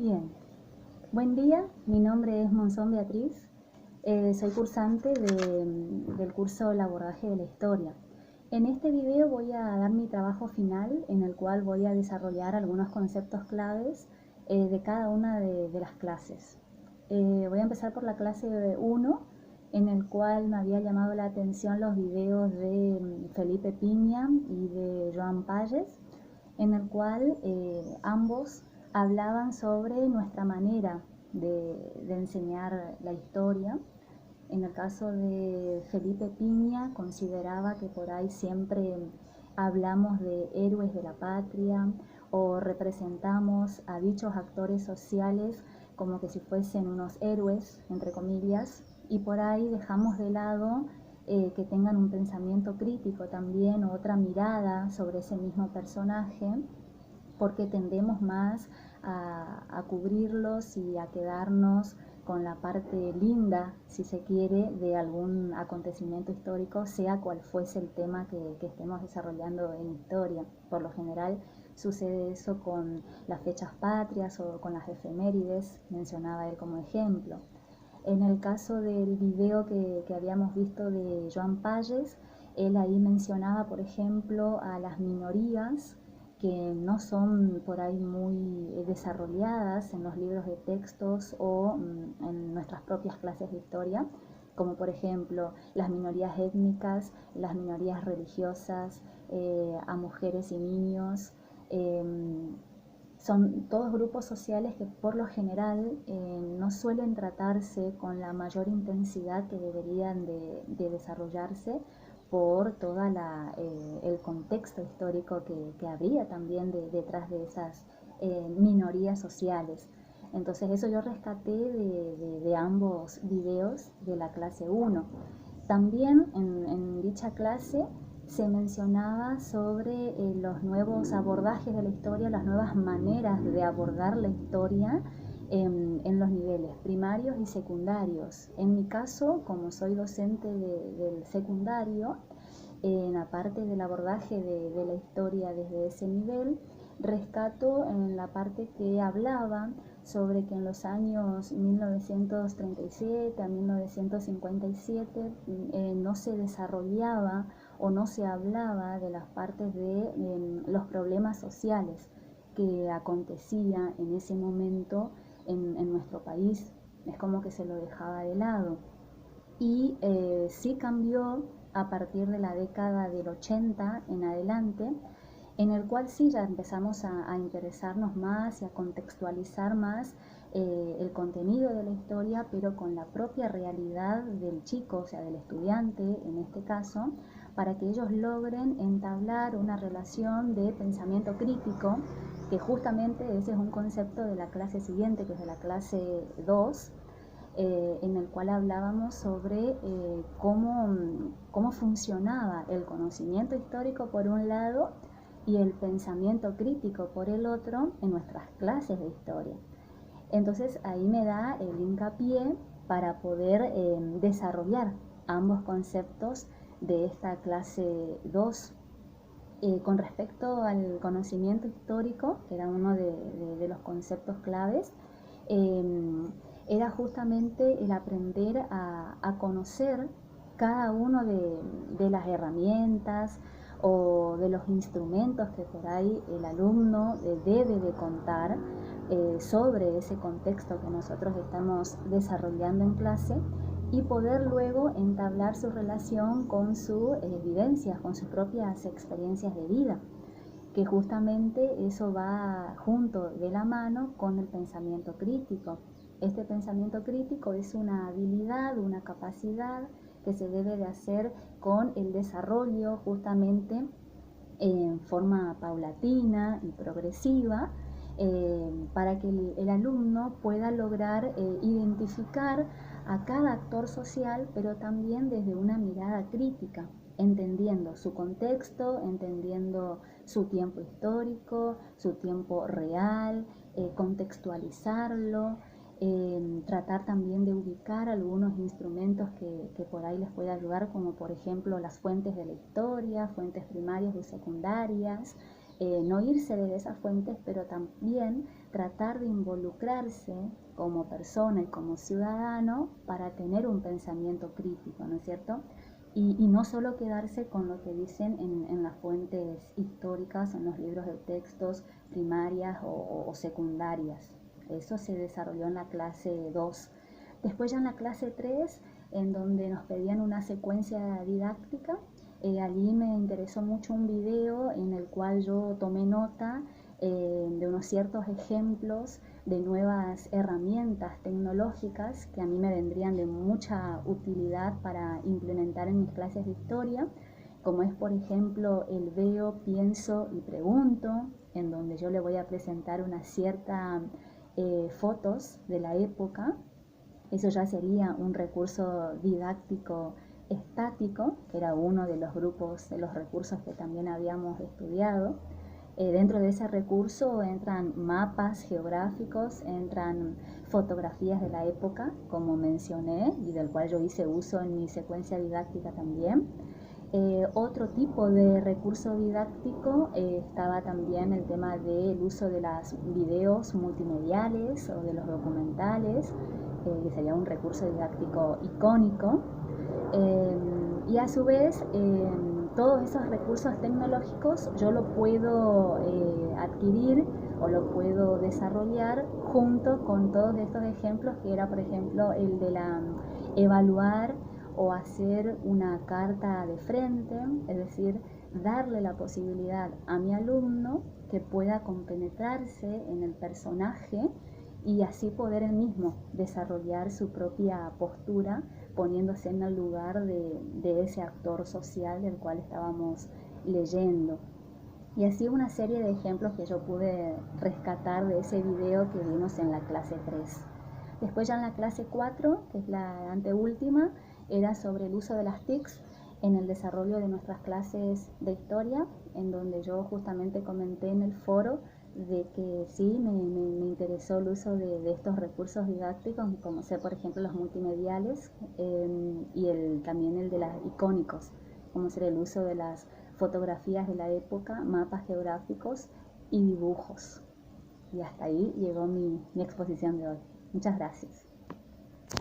Bien, buen día, mi nombre es Monzón Beatriz, soy cursante del curso El abordaje de la historia. En este video voy a dar mi trabajo final en el cual voy a desarrollar algunos conceptos claves de cada una de las clases. Voy a empezar por la clase 1, en el cual me había llamado la atención los videos de Felipe Piña y de Joan Palles, en el cual ambos hablaban sobre nuestra manera de enseñar la historia. En el caso de Felipe Piña, consideraba que por ahí siempre hablamos de héroes de la patria o representamos a dichos actores sociales como que si fuesen unos héroes, entre comillas, y por ahí dejamos de lado que tengan un pensamiento crítico también o otra mirada sobre ese mismo personaje, porque tendemos más a cubrirlos y a quedarnos con la parte linda, si se quiere, de algún acontecimiento histórico, sea cual fuese el tema que estemos desarrollando en historia. Por lo general sucede eso con las fechas patrias o con las efemérides, mencionaba él como ejemplo. En el caso del video que habíamos visto de Joan Palles, él ahí mencionaba, por ejemplo, a las minorías que no son por ahí muy desarrolladas en los libros de textos o en nuestras propias clases de historia, como por ejemplo las minorías étnicas, las minorías religiosas, a mujeres y niños. Son todos grupos sociales que por lo general no suelen tratarse con la mayor intensidad que deberían de desarrollarse por todo el contexto histórico que habría también detrás de esas minorías sociales. Entonces eso yo rescaté de ambos videos de la clase 1. También en dicha clase se mencionaba sobre los nuevos abordajes de la historia, las nuevas maneras de abordar la historia en los niveles primarios y secundarios. En mi caso, como soy docente del secundario, en la parte del abordaje de la historia desde ese nivel, rescato en la parte que hablaba sobre que en los años 1937 a 1957 no se desarrollaba o no se hablaba de las partes de los problemas sociales que acontecía en ese momento en nuestro país. Es como que se lo dejaba de lado. Y sí cambió a partir de la década del 80 en adelante, en el cual sí ya empezamos a interesarnos más y a contextualizar más el contenido de la historia, pero con la propia realidad del chico, o sea, del estudiante en este caso, para que ellos logren entablar una relación de pensamiento crítico, que justamente ese es un concepto de la clase siguiente, que es de la clase 2, en el cual hablábamos sobre cómo funcionaba el conocimiento histórico por un lado y el pensamiento crítico por el otro en nuestras clases de historia. Entonces ahí me da el hincapié para poder desarrollar ambos conceptos de esta clase 2. Con respecto al conocimiento histórico, que era uno de los conceptos claves, era justamente el aprender a conocer cada uno de las herramientas o de los instrumentos que por ahí el alumno debe de contar sobre ese contexto que nosotros estamos desarrollando en clase, y poder luego entablar su relación con sus vivencias, con sus propias experiencias de vida, que justamente eso va junto de la mano con el pensamiento crítico. Este pensamiento crítico es una habilidad, una capacidad que se debe de hacer con el desarrollo justamente en forma paulatina y progresiva, para que el alumno pueda lograr identificar a cada actor social, pero también desde una mirada crítica, entendiendo su contexto, entendiendo su tiempo histórico, su tiempo real, contextualizarlo, tratar también de ubicar algunos instrumentos que por ahí les puede ayudar, como por ejemplo las fuentes de la historia, fuentes primarias y secundarias, no irse de esas fuentes, pero también tratar de involucrarse como persona y como ciudadano para tener un pensamiento crítico, ¿no es cierto? Y no solo quedarse con lo que dicen en las fuentes históricas, en los libros de textos primarias o secundarias. Eso se desarrolló en la clase 2. Después ya en la clase 3, en donde nos pedían una secuencia didáctica, allí me interesó mucho un video en el cual yo tomé nota de unos ciertos ejemplos de nuevas herramientas tecnológicas que a mí me vendrían de mucha utilidad para implementar en mis clases de historia, como es por ejemplo el veo, pienso y pregunto, en donde yo le voy a presentar una cierta fotos de la época. Eso ya sería un recurso didáctico estático, que era uno de los grupos, de los recursos que también habíamos estudiado. Dentro de ese recurso entran mapas geográficos, entran fotografías de la época, como mencioné, y del cual yo hice uso en mi secuencia didáctica también. Otro tipo de recurso didáctico estaba también el tema del uso de los videos multimediales o de los documentales, que sería un recurso didáctico icónico. Y a su vez, todos esos recursos tecnológicos yo lo puedo adquirir o lo puedo desarrollar junto con todos estos ejemplos, que era por ejemplo el de la evaluar o hacer una carta de frente, es decir, darle la posibilidad a mi alumno que pueda compenetrarse en el personaje y así poder él mismo desarrollar su propia postura, poniéndose en el lugar de ese actor social del cual estábamos leyendo. Y así una serie de ejemplos que yo pude rescatar de ese video que vimos en la clase 3. Después ya en la clase 4, que es la anteúltima, era sobre el uso de las TICs en el desarrollo de nuestras clases de historia, en donde yo justamente comenté en el foro de que sí, me interesó el uso de estos recursos didácticos, como ser por ejemplo los multimediales y también el de los icónicos, como ser el uso de las fotografías de la época, mapas geográficos y dibujos. Y hasta ahí llegó mi exposición de hoy. Muchas gracias.